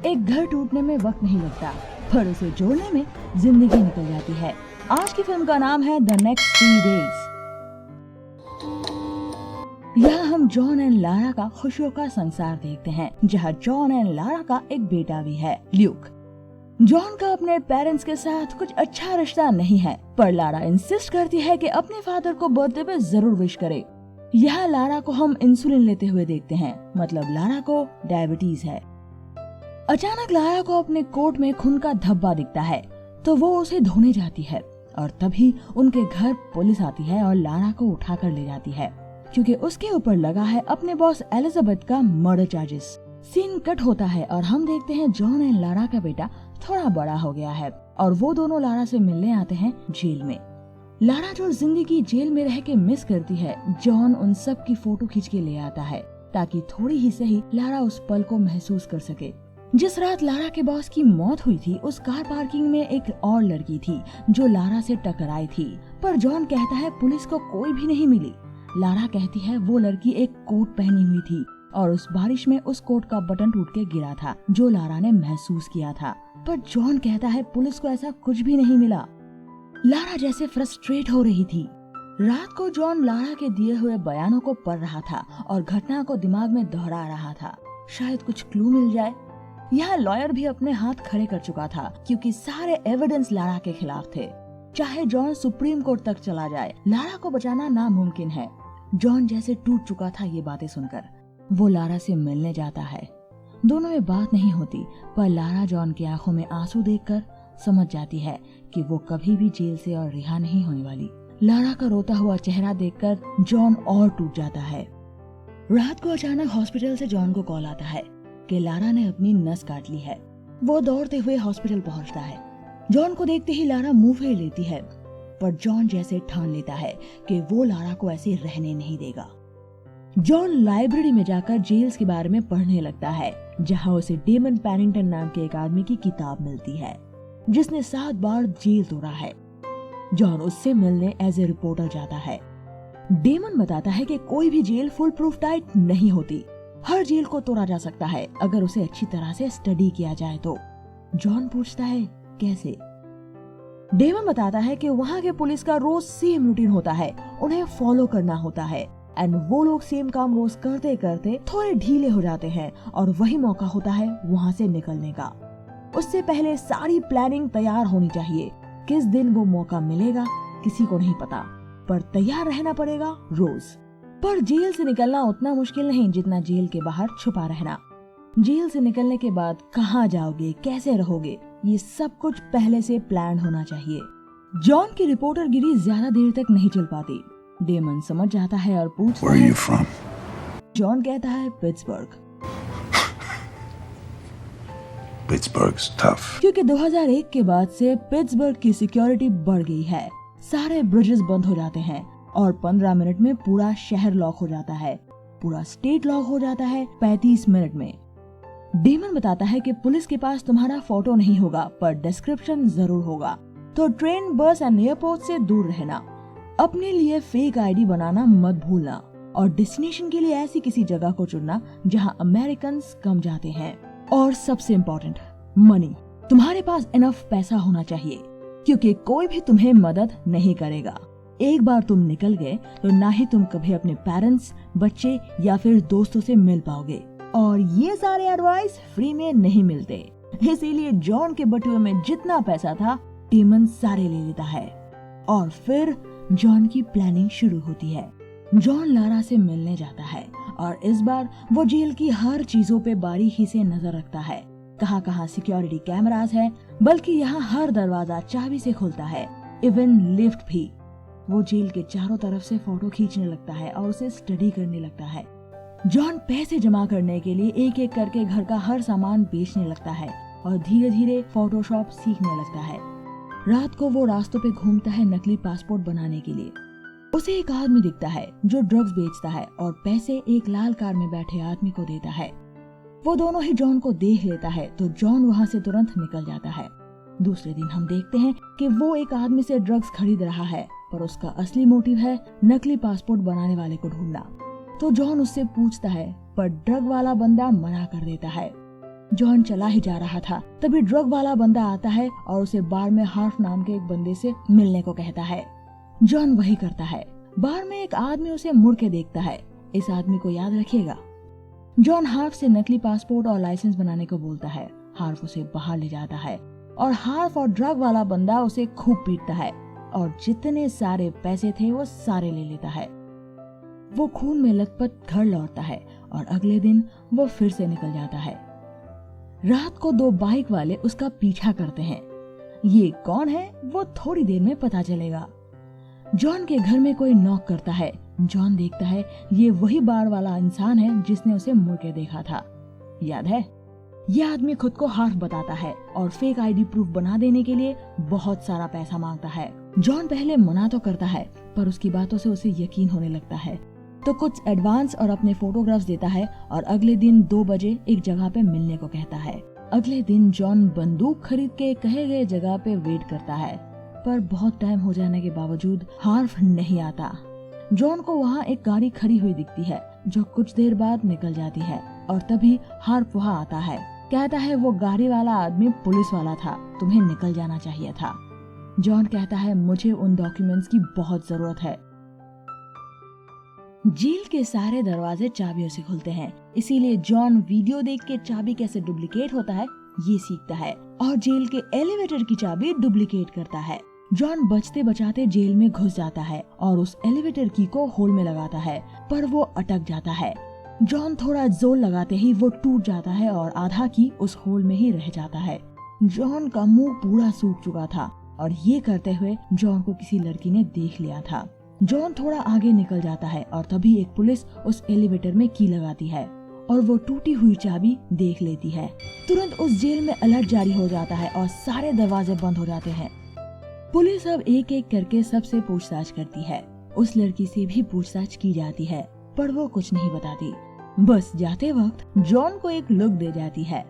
एक घर टूटने में वक्त नहीं लगता, पर उसे जोड़ने में जिंदगी निकल जाती है। आज की फिल्म का नाम है द नेक्स्ट 3 डेज। यहाँ हम जॉन एंड लारा का खुशियों का संसार देखते हैं, जहाँ जॉन एंड लारा का एक बेटा भी है, ल्यूक। जॉन का अपने पेरेंट्स के साथ कुछ अच्छा रिश्ता नहीं है, पर लारा इंसिस्ट करती है कि अपने फादर को बर्थडे पे जरूर विश करे। यहाँ लारा को हम इंसुलिन लेते हुए देखते हैं, मतलब लारा को डायबिटीज है। अचानक लारा को अपने कोट में खून का धब्बा दिखता है, तो वो उसे धोने जाती है और तभी उनके घर पुलिस आती है और लारा को उठाकर ले जाती है, क्योंकि उसके ऊपर लगा है अपने बॉस एलिजाबेथ का मर्डर चार्जेस। सीन कट होता है और हम देखते हैं जॉन एंड लारा का बेटा थोड़ा बड़ा हो गया है और वो दोनों लारा से मिलने आते हैं जेल में। लारा जो जिंदगी जेल में रह के मिस करती है, जॉन उन सब की फोटो खींच के ले आता है ताकि थोड़ी ही सही लारा उस पल को महसूस कर सके। जिस रात लारा के बॉस की मौत हुई थी, उस कार पार्किंग में एक और लड़की थी जो लारा से टकराई थी, पर जॉन कहता है पुलिस को कोई भी नहीं मिली। लारा कहती है वो लड़की एक कोट पहनी हुई थी और उस बारिश में उस कोट का बटन टूट के गिरा था, जो लारा ने महसूस किया था, पर जॉन कहता है पुलिस को ऐसा कुछ भी नहीं मिला। लारा जैसे फ्रस्ट्रेट हो रही थी। रात को जॉन लारा के दिए हुए बयानों को पढ़ रहा था और घटना को दिमाग में दोहरा रहा था, शायद कुछ क्लू मिल जाए। यहाँ लॉयर भी अपने हाथ खड़े कर चुका था, क्योंकि सारे एविडेंस लारा के खिलाफ थे। चाहे जॉन सुप्रीम कोर्ट तक चला जाए, लारा को बचाना नामुमकिन है। जॉन जैसे टूट चुका था ये बातें सुनकर। वो लारा से मिलने जाता है। दोनों में बात नहीं होती, पर लारा जॉन की आंखों में आंसू देखकर समझ जाती है कि वो कभी भी जेल से और रिहा नहीं होने वाली। लारा का रोता हुआ चेहरा देखकर जॉन और टूट जाता है। रात को अचानक हॉस्पिटल से जॉन को कॉल आता है कि लारा ने अपनी नस काट ली है। वो दौड़ते हुए हॉस्पिटल पहुंचता है। जॉन को देखते ही लारा मुंह फेर लेती है, पर जॉन जैसे ठान लेता है कि वो लारा को ऐसे रहने नहीं देगा। जॉन लाइब्रेरी में जाकर जेल्स के बारे में पढ़ने लगता है, जहां उसे डेमन पैनिंगटन नाम के एक आदमी की किताब मिलती है, जिसने 7 बार जेल तोड़ा है। जॉन उससे मिलने एज ए रिपोर्टर जाता है। डेमन बताता है कि कोई भी जेल फुल प्रूफ टाइट नहीं होती, हर जेल को तोड़ा जा सकता है अगर उसे अच्छी तरह से स्टडी किया जाए तो। जॉन पूछता है कैसे? डेमन बताता है कि वहाँ के पुलिस का रोज सेम रूटीन होता है, उन्हें फॉलो करना होता है, एंड वो लोग सेम काम रोज करते करते थोड़े ढीले हो जाते हैं और वही मौका होता है वहाँ से निकलने का। उससे पहले सारी प्लानिंग तैयार होनी चाहिए। किस दिन वो मौका मिलेगा किसी को नहीं पता, पर तैयार रहना पड़ेगा रोज। पर जेल से निकलना उतना मुश्किल नहीं जितना जेल के बाहर छुपा रहना। जेल से निकलने के बाद कहाँ जाओगे, कैसे रहोगे, ये सब कुछ पहले से प्लान होना चाहिए। जॉन की रिपोर्टरगिरी ज्यादा देर तक नहीं चल पाती। डेमन समझ जाता है और पूछता है, जॉन कहता है पिट्सबर्ग। पिट्सबर्ग्स टफ। क्योंकि 2001 के बाद से पिट्सबर्ग की सिक्योरिटी बढ़ गई है। सारे ब्रिजेस बंद हो जाते हैं और 15 मिनट में पूरा शहर लॉक हो जाता है। पूरा स्टेट लॉक हो जाता है 35 मिनट में। डेमन बताता है कि पुलिस के पास तुम्हारा फोटो नहीं होगा, पर डिस्क्रिप्शन जरूर होगा, तो ट्रेन, बस एंड एयरपोर्ट से दूर रहना। अपने लिए फेक आईडी बनाना मत भूलना और डेस्टिनेशन के लिए ऐसी किसी जगह को चुनना जहां अमेरिकन कम जाते हैं। और सबसे इम्पोर्टेंट, मनी। तुम्हारे पास इनफ पैसा होना चाहिए, क्योंकि कोई भी तुम्हें मदद नहीं करेगा। एक बार तुम निकल गए तो ना ही तुम कभी अपने पेरेंट्स, बच्चे या फिर दोस्तों से मिल पाओगे। और ये सारे एडवाइस फ्री में नहीं मिलते, इसीलिए जॉन के बटुए में जितना पैसा था डेमन सारे ले लेता है। और फिर जॉन की प्लानिंग शुरू होती है। जॉन लारा से मिलने जाता है और इस बार वो जेल की हर चीजों पे बारीकी से नजर रखता है। कहाँ कहाँ सिक्योरिटी कैमरास है, बल्कि यहाँ हर दरवाजा चाबी से खुलता है, इवन लिफ्ट भी। वो जेल के चारों तरफ से फोटो खींचने लगता है और उसे स्टडी करने लगता है। जॉन पैसे जमा करने के लिए एक एक करके घर का हर सामान बेचने लगता है और धीरे धीरे फोटोशॉप सीखने लगता है। रात को वो रास्तों पे घूमता है नकली पासपोर्ट बनाने के लिए। उसे एक आदमी दिखता है जो ड्रग्स बेचता है और पैसे एक लाल कार में बैठे आदमी को देता है। वो दोनों ही जॉन को देख लेता है तो जॉन वहाँ से तुरंत निकल जाता है। दूसरे दिन हम देखते हैं कि वो एक आदमी से ड्रग्स खरीद रहा है, पर उसका असली मोटिव है नकली पासपोर्ट बनाने वाले को ढूंढना। तो जॉन उससे पूछता है, पर ड्रग वाला बंदा मना कर देता है। जॉन चला ही जा रहा था, तभी ड्रग वाला बंदा आता है और उसे बार में हार्फ नाम के एक बंदे से मिलने को कहता है। जॉन वही करता है। बार में एक आदमी उसे मुड़ के देखता है। इस आदमी को याद रखिएगा। जॉन हार्फ से नकली पासपोर्ट और लाइसेंस बनाने को बोलता है। हार्फ उसे बाहर ले जाता है और हार्फ और ड्रग वाला बंदा उसे खूब पीटता है और जितने सारे पैसे थे वो सारे ले लेता है। वो खून में लथपथ घर लौटता है और अगले दिन वो फिर से निकल जाता है। रात को 2 बाइक वाले उसका पीछा करते हैं। ये कौन है वो थोड़ी देर में पता चलेगा। जॉन के घर में कोई नॉक करता है। जॉन देखता है ये वही बार वाला इंसान है जिसने उसे मुड़ के देखा था। याद है? यह आदमी खुद को हार्फ बताता है और फेक आईडी प्रूफ बना देने के लिए बहुत सारा पैसा मांगता है। जॉन पहले मना तो करता है पर उसकी बातों से उसे यकीन होने लगता है, तो कुछ एडवांस और अपने फोटोग्राफ्स देता है और अगले दिन 2 बजे एक जगह पे मिलने को कहता है। अगले दिन जॉन बंदूक खरीद के कहे गए जगह पे वेट करता है, पर बहुत टाइम हो जाने के बावजूद हार्फ नहीं आता। जॉन को वहाँ एक गाड़ी खड़ी हुई दिखती है जो कुछ देर बाद निकल जाती है और तभी हार्फ वहाँ आता है। कहता है वो गाड़ी वाला आदमी पुलिस वाला था, तुम्हें निकल जाना चाहिए था। जॉन कहता है मुझे उन डॉक्यूमेंट्स की बहुत जरूरत है। जेल के सारे दरवाजे चाबियों से खुलते हैं, इसीलिए जॉन वीडियो देख के चाबी कैसे डुप्लीकेट होता है ये सीखता है और जेल के एलिवेटर की चाबी डुप्लीकेट करता है। जॉन बचते बचाते जेल में घुस जाता है और उस एलिवेटर की को होल में लगाता है, पर वो अटक जाता है। जॉन थोड़ा जोर लगाते ही वो टूट जाता है और आधा की उस होल में ही रह जाता है। जॉन का मुंह पूरा सूख चुका था और ये करते हुए जॉन को किसी लड़की ने देख लिया था। जॉन थोड़ा आगे निकल जाता है और तभी एक पुलिस उस एलिवेटर में की लगाती है और वो टूटी हुई चाबी देख लेती है। तुरंत उस जेल में अलर्ट जारी हो जाता है और सारे दरवाजे बंद हो जाते हैं। पुलिस अब एक एक करके सबसे पूछताछ करती है। उस लड़की से भी पूछताछ की जाती है पर वो कुछ नहीं बताती। बस जाते वक्त जॉन को एक लुक दे जाती है।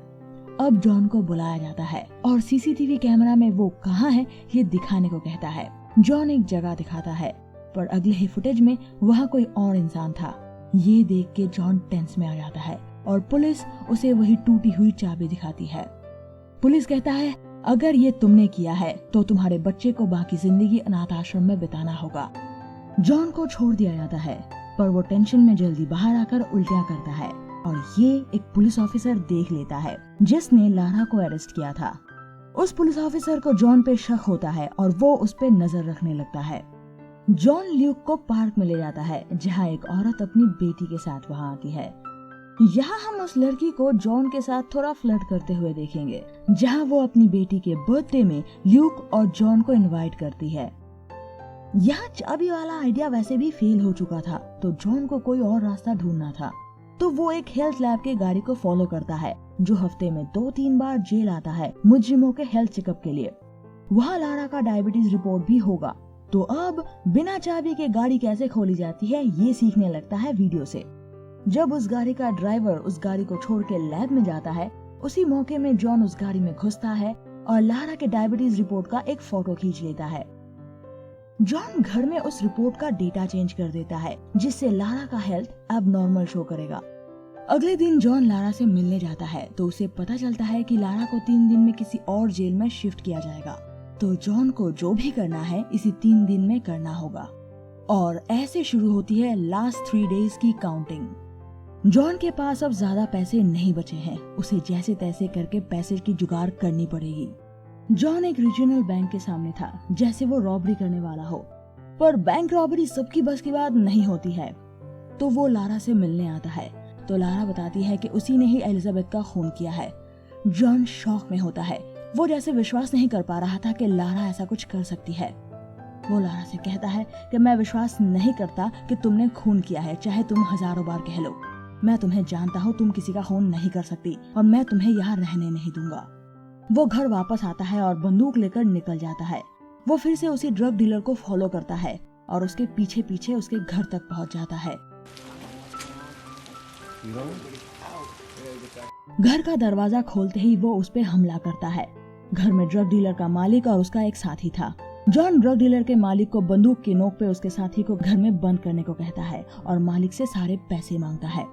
अब जॉन को बुलाया जाता है और सीसीटीवी कैमरा में वो कहाँ है ये दिखाने को कहता है। जॉन एक जगह दिखाता है पर अगले ही फुटेज में वहाँ कोई और इंसान था। ये देख के जॉन टेंस में आ जाता है और पुलिस उसे वही टूटी हुई चाबी दिखाती है। पुलिस कहता है अगर ये तुमने किया है तो तुम्हारे बच्चे को बाकी जिंदगी अनाथ आश्रम में बिताना होगा। जॉन को छोड़ दिया जाता है पर वो टेंशन में जल्दी बाहर आकर उल्टियां करता है और ये एक पुलिस ऑफिसर देख लेता है जिसने लारा को अरेस्ट किया था। उस पुलिस ऑफिसर को जॉन पे शक होता है और वो उस पे नजर रखने लगता है। जॉन ल्यूक को पार्क में ले जाता है जहाँ एक औरत अपनी बेटी के साथ वहाँ आती है। यहाँ हम उस लड़की को जॉन के साथ थोड़ा फ्लर्ट करते हुए देखेंगे जहाँ वो अपनी बेटी के बर्थडे में ल्यूक और जॉन को इनवाइट करती है। यहाँ चाबी वाला आइडिया वैसे भी फेल हो चुका था तो जॉन को कोई और रास्ता ढूंढना था, तो वो एक हेल्थ लैब के गाड़ी को फॉलो करता है जो हफ्ते में 2-3 बार जेल आता है मुजरिमों के हेल्थ चेकअप के लिए। वहाँ लारा का डायबिटीज रिपोर्ट भी होगा, तो अब बिना चाबी के गाड़ी कैसे खोली जाती है ये सीखने लगता है वीडियो से। जब उस गाड़ी का ड्राइवर उस गाड़ी को छोड़ के लैब में जाता है, उसी मौके में जॉन उस गाड़ी में घुसता है और लारा के डायबिटीज रिपोर्ट का एक फोटो खींच लेता है। जॉन घर में उस रिपोर्ट का डेटा चेंज कर देता है जिससे लारा का हेल्थ अब नॉर्मल शो करेगा। अगले दिन जॉन लारा से मिलने जाता है तो उसे पता चलता है कि लारा को 3 दिन में किसी और जेल में शिफ्ट किया जाएगा, तो जॉन को जो भी करना है इसी 3 दिन में करना होगा। और ऐसे शुरू होती है लास्ट 3 डेज की काउंटिंग। जॉन के पास अब ज्यादा पैसे नहीं बचे हैं, उसे जैसे तैसे करके पैसे की जुगाड़ करनी पड़ेगी। जॉन एक रीजनल बैंक के सामने था जैसे वो रॉबरी करने वाला हो, पर बैंक रॉबरी सबकी बस की बात नहीं होती है। तो वो लारा से मिलने आता है तो लारा बताती है कि उसी ने ही एलिजाबेथ का खून किया है। जॉन शॉक में होता है, वो जैसे विश्वास नहीं कर पा रहा था कि लारा ऐसा कुछ कर सकती है। वो लारा से कहता है कि मैं विश्वास नहीं करता कि तुमने खून किया है, चाहे तुम 1000 बार कह लो। मैं तुम्हें जानता हूँ, तुम किसी का खून नहीं कर सकती और मैं तुम्हें यहाँ रहने नहीं दूंगा। वो घर वापस आता है और बंदूक लेकर निकल जाता है। वो फिर से उसी ड्रग डीलर को फॉलो करता है और उसके पीछे पीछे उसके घर तक पहुंच जाता है। घर का दरवाजा खोलते ही वो उस पे हमला करता है। घर में ड्रग डीलर का मालिक और उसका एक साथी था। जॉन ड्रग डीलर के मालिक को बंदूक की नोक पे उसके साथी को घर में बंद करने को कहता है और मालिक से सारे पैसे मांगता है।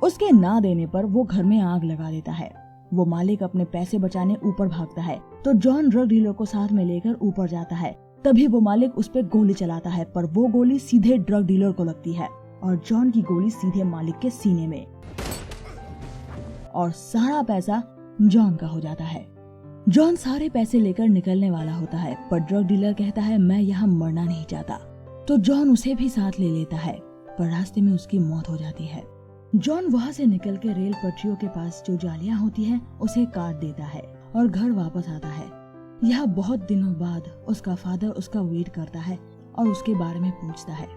उसके ना देने पर वो घर में आग लगा देता है। वो मालिक अपने पैसे बचाने ऊपर भागता है तो जॉन ड्रग डीलर को साथ में लेकर ऊपर जाता है। तभी वो मालिक उस पर गोली चलाता है, पर वो गोली सीधे ड्रग डीलर को लगती है और जॉन की गोली सीधे मालिक के सीने में, और सारा पैसा जॉन का हो जाता है। जॉन सारे पैसे लेकर निकलने वाला होता है, पर ड्रग डीलर कहता है मैं यहाँ मरना नहीं चाहता, तो जॉन उसे भी साथ ले लेता है, पर रास्ते में उसकी मौत हो जाती है। जॉन वहाँ से निकल के रेल पटरियों के पास जो जालियां होती हैं उसे काट देता है और घर वापस आता है। यहाँ बहुत दिनों बाद उसका फादर उसका वेट करता है और उसके बारे में पूछता है।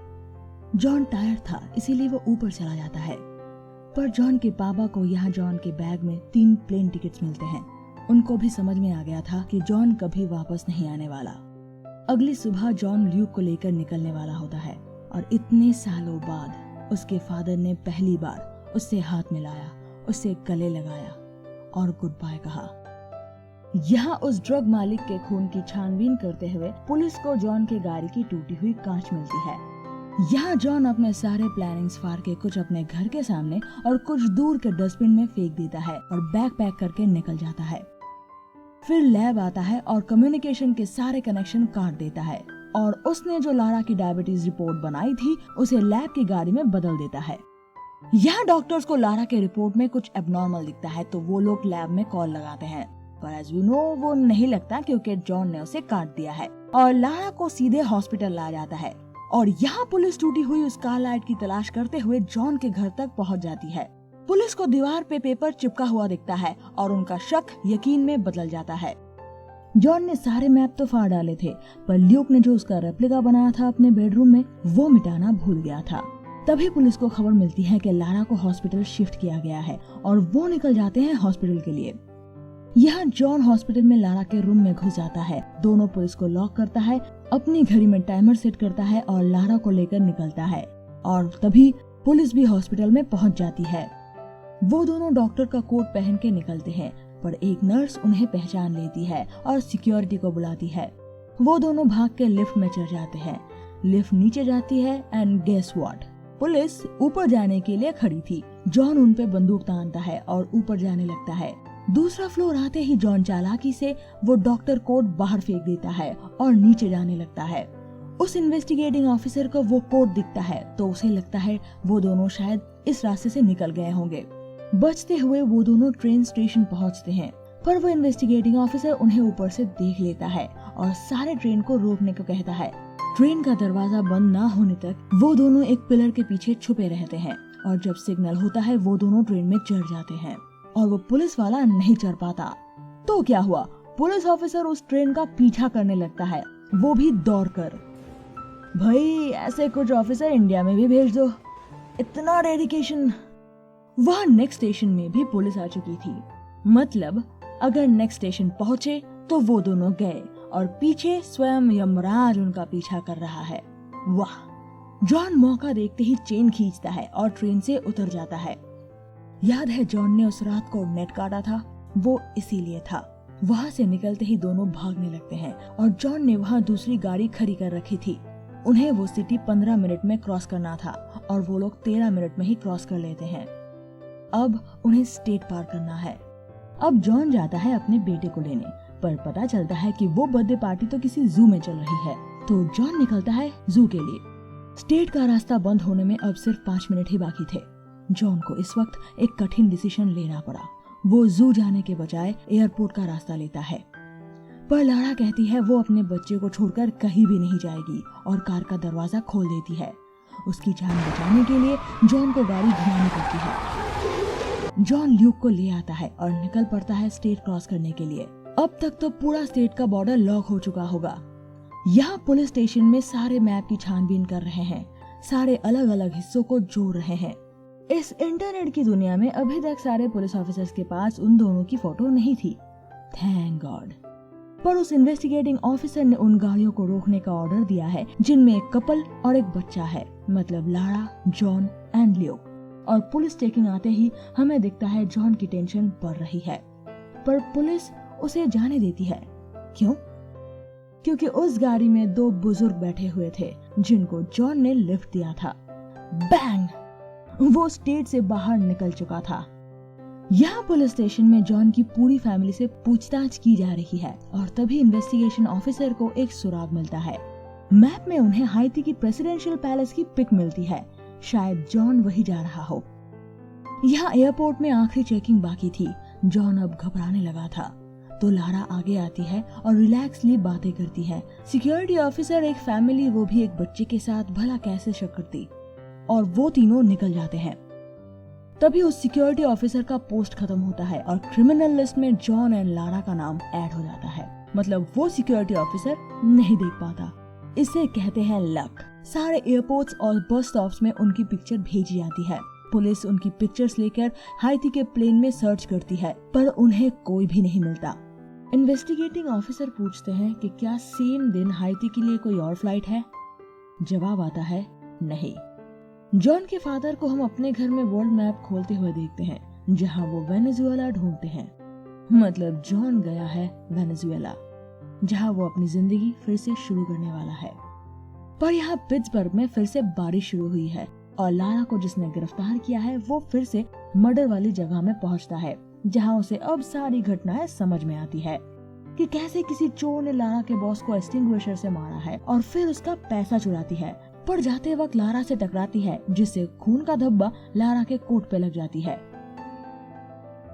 जॉन टायर्ड था इसीलिए वो ऊपर चला जाता है, पर जॉन के पापा को यहाँ जॉन के बैग में 3 प्लेन टिकट्स मिलते हैं। उनको भी समझ में आ गया था कि जॉन कभी वापस नहीं आने वाला। अगली सुबह जॉन ल्यूक को लेकर निकलने वाला होता है और इतने सालों बाद उसके फादर ने पहली बार उससे हाथ मिलाया, उससे गले लगाया और गुड बाय कहा। यहाँ उस ड्रग मालिक के खून की छानबीन करते हुए पुलिस को जॉन के गाड़ी की टूटी हुई कांच मिलती है। यहाँ जॉन अपने सारे प्लानिंग्स फाड़ के कुछ अपने घर के सामने और कुछ दूर के डस्टबिन में फेंक देता है और बैग पैक करके निकल जाता है। फिर लैब आता है और कम्युनिकेशन के सारे कनेक्शन काट देता है और उसने जो लारा की डायबिटीज रिपोर्ट बनाई थी उसे लैब की गाड़ी में बदल देता है। यहाँ डॉक्टर्स को लारा के रिपोर्ट में कुछ एबनॉर्मल दिखता है तो वो लोग लैब में कॉल लगाते हैं, पर एज यू नो वो नहीं लगता क्योंकि जॉन ने उसे काट दिया है और लारा को सीधे हॉस्पिटल लाया जाता है। और यहाँ पुलिस टूटी हुई उस कारलाइट की तलाश करते हुए जॉन के घर तक पहुँच जाती है। पुलिस को दीवार पे पेपर चिपका हुआ दिखता है और उनका शक यकीन में बदल जाता है। जॉन ने सारे मैप तो फाड़ डाले थे, पर ल्यूक ने जो उसका रेप्लिका बनाया था अपने बेडरूम में वो मिटाना भूल गया था। तभी पुलिस को खबर मिलती है कि लारा को हॉस्पिटल शिफ्ट किया गया है और वो निकल जाते हैं हॉस्पिटल के लिए। यहाँ जॉन हॉस्पिटल में लारा के रूम में घुस जाता है, दोनों पुलिस को लॉक करता है, अपनी घड़ी में टाइमर सेट करता है और लारा को लेकर निकलता है। और तभी पुलिस भी हॉस्पिटल में पहुंच जाती है। वो दोनों डॉक्टर का कोट पहन के निकलते हैं, पर एक नर्स उन्हें पहचान लेती है और सिक्योरिटी को बुलाती है। वो दोनों भाग के लिफ्ट में चढ़ जाते हैं। लिफ्ट नीचे जाती है एंड गेस व्हाट, पुलिस ऊपर जाने के लिए खड़ी थी। जॉन उन पे बंदूक तानता है और ऊपर जाने लगता है। दूसरा फ्लोर आते ही जॉन चालाकी से वो डॉक्टर कोट बाहर फेंक देता है और नीचे जाने लगता है। उस इन्वेस्टिगेटिंग ऑफिसर को वो कोट दिखता है तो उसे लगता है वो दोनों शायद इस रास्ते से निकल गए होंगे। बचते हुए वो दोनों ट्रेन स्टेशन पहुंचते हैं, पर वो इन्वेस्टिगेटिंग ऑफिसर उन्हें ऊपर से देख लेता है और सारे ट्रेन को रोकने को कहता है। ट्रेन का दरवाजा बंद ना होने तक वो दोनों एक पिलर के पीछे छुपे रहते हैं और जब सिग्नल होता है वो दोनों ट्रेन में चढ़ जाते हैं और वो पुलिस वाला नहीं चढ़ पाता। तो क्या हुआ, पुलिस ऑफिसर उस ट्रेन का पीछा करने लगता है, वो भी दौड़कर। भाई ऐसे कुछ ऑफिसर इंडिया में भी भेज दो, इतना डेडिकेशन। वहाँ नेक्स्ट स्टेशन में भी पुलिस आ चुकी थी, मतलब अगर नेक्स्ट स्टेशन पहुँचे तो वो दोनों गए और पीछे स्वयं यमराज उनका पीछा कर रहा है। वाह, जॉन मौका देखते ही चेन खींचता है और ट्रेन से उतर जाता है। याद है जॉन ने उस रात को नेट काटा था, वो इसीलिए था। वहाँ से निकलते ही दोनों भागने लगते हैं और जॉन ने वहाँ दूसरी गाड़ी खड़ी कर रखी थी। उन्हें वो सिटी 15 मिनट में क्रॉस करना था और वो लोग 13 मिनट में ही क्रॉस कर लेते हैं। अब उन्हें स्टेट पार करना है। अब जॉन जाता है अपने बेटे को लेने, पर पता चलता है कि वो बर्थडे पार्टी तो किसी जू में चल रही है, तो जॉन निकलता है जू के लिए। स्टेट का रास्ता बंद होने में अब सिर्फ 5 मिनट ही बाकी थे। जॉन को इस वक्त एक कठिन डिसीजन लेना पड़ा। वो जू जाने के बजाय एयरपोर्ट का रास्ता लेता है, पर लारा कहती है वो अपने बच्चे को छोड़कर कहीं भी नहीं जाएगी और कार का दरवाजा खोल देती है। उसकी जान बचाने के लिए जॉन को गाड़ी घुमानी पड़ती है। जॉन ल्यूक को ले आता है और निकल पड़ता है स्टेट क्रॉस करने के लिए। अब तक तो पूरा स्टेट का बॉर्डर लॉक हो चुका होगा। यहाँ पुलिस स्टेशन में सारे मैप की छानबीन कर रहे हैं, सारे अलग अलग हिस्सों को जोड़ रहे हैं। इस इंटरनेट की दुनिया में अभी तक सारे पुलिस ऑफिसर्स के पास उन दोनों की फोटो नहीं थी, थैंक गॉड। पर उस इन्वेस्टिगेटिंग ऑफिसर ने उन गाड़ियों को रोकने का ऑर्डर दिया है जिनमें एक कपल और एक बच्चा है, मतलब लारा, जॉन एंड ल्यूक। और पुलिस चेकिंग आते ही हमें दिखता है जॉन की टेंशन बढ़ रही है, पर पुलिस उसे जाने देती है। क्यों? क्योंकि उस गाड़ी में 2 बुजुर्ग बैठे हुए थे जिनको जॉन ने लिफ्ट दिया था। बैंग! वो स्टेट से बाहर निकल चुका था। यहाँ पुलिस स्टेशन में जॉन की पूरी फैमिली से पूछताछ की जा रही है और तभी इन्वेस्टिगेशन ऑफिसर को एक सुराग मिलता है। मैप में उन्हें हाइती की प्रेसिडेंशियल पैलेस की पिक मिलती है। शायद जॉन वही जा रहा हो। यहाँ एयरपोर्ट में आखिरी चेकिंग बाकी थी। जॉन अब घबराने लगा था तो लारा आगे आती है और रिलैक्सली बातें करती है। सिक्योरिटी ऑफिसर, एक फैमिली, वो भी एक बच्चे के साथ भला कैसे शक करती, और वो तीनों निकल जाते हैं। तभी उस सिक्योरिटी ऑफिसर का पोस्ट खत्म होता है और क्रिमिनल लिस्ट में जॉन एंड लारा का नाम ऐड हो जाता है। मतलब वो सिक्योरिटी ऑफिसर नहीं देख पाता। इसे कहते हैं लक। सारे एयरपोर्ट्स और बस स्टॉप्स में उनकी पिक्चर भेजी जाती है। पुलिस उनकी पिक्चर्स लेकर हाइती के प्लेन में सर्च करती है, पर उन्हें कोई भी नहीं मिलता। इन्वेस्टिगेटिंग ऑफिसर पूछते हैं कि क्या सेम दिन हाइती के लिए कोई और फ्लाइट है। जवाब आता है नहीं। जॉन के फादर को हम अपने घर में वर्ल्ड मैप खोलते हुए देखते हैं, जहां वो वेनेजुएला ढूंढते हैं। मतलब जॉन गया है वेनेजुएला, जहां वो अपनी जिंदगी फिर से शुरू करने वाला है। पर यहाँ पिट्सबर्ग में फिर से बारिश शुरू हुई है और लारा को जिसने गिरफ्तार किया है वो फिर से मर्डर वाली जगह में पहुंचता है, जहां उसे अब सारी घटनाएं समझ में आती है कि कैसे किसी चोर ने लारा के बॉस को एक्सटिंग्विशर से मारा है और फिर उसका पैसा चुराती है। पर जाते वक्त लारा से टकराती है, जिससे खून का धब्बा लारा के कोट पे लग जाती है।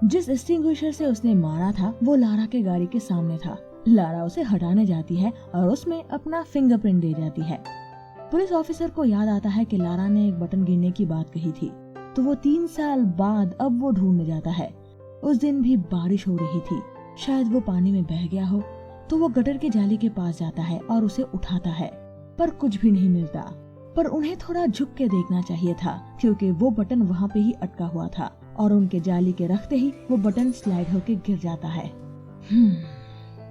जिस एक्सटिंग्विशर से उसने मारा था वो लारा के गाड़ी के सामने था। लारा उसे हटाने जाती है और उसमें अपना फिंगरप्रिंट दे जाती है। पुलिस ऑफिसर को याद आता है कि लारा ने एक बटन गिरने की बात कही थी, तो वो 3 साल बाद अब वो ढूंढने जाता है। उस दिन भी बारिश हो रही थी, शायद वो पानी में बह गया हो, तो वो गटर के जाली के पास जाता है और उसे उठाता है, पर कुछ भी नहीं मिलता। पर उन्हें थोड़ा झुक के देखना चाहिए था, क्योंकि वो बटन वहाँ पे ही अटका हुआ था और उनके जाली के रखते ही वो बटन स्लाइड होके गिर जाता है।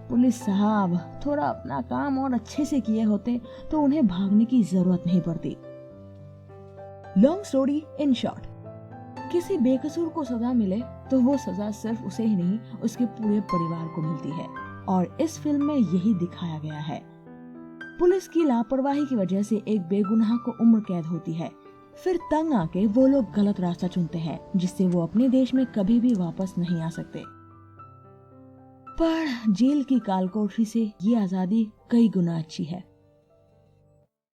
पुलिस साहब थोड़ा अपना काम और अच्छे से किए होते तो उन्हें भागने की जरूरत नहीं पड़ती। लॉन्ग स्टोरी इन शॉर्ट, किसी बेकसूर को सजा मिले तो वो सजा सिर्फ उसे ही नहीं उसके पूरे परिवार को मिलती है, और इस फिल्म में यही दिखाया गया है। पुलिस की लापरवाही की वजह से एक बेगुनाह को उम्र कैद होती है। फिर तंग आके वो लोग गलत रास्ता चुनते हैं, जिससे वो अपने देश में कभी भी वापस नहीं आ सकते। पर जेल की कालकोठरी से ये आजादी कई गुना अच्छी है।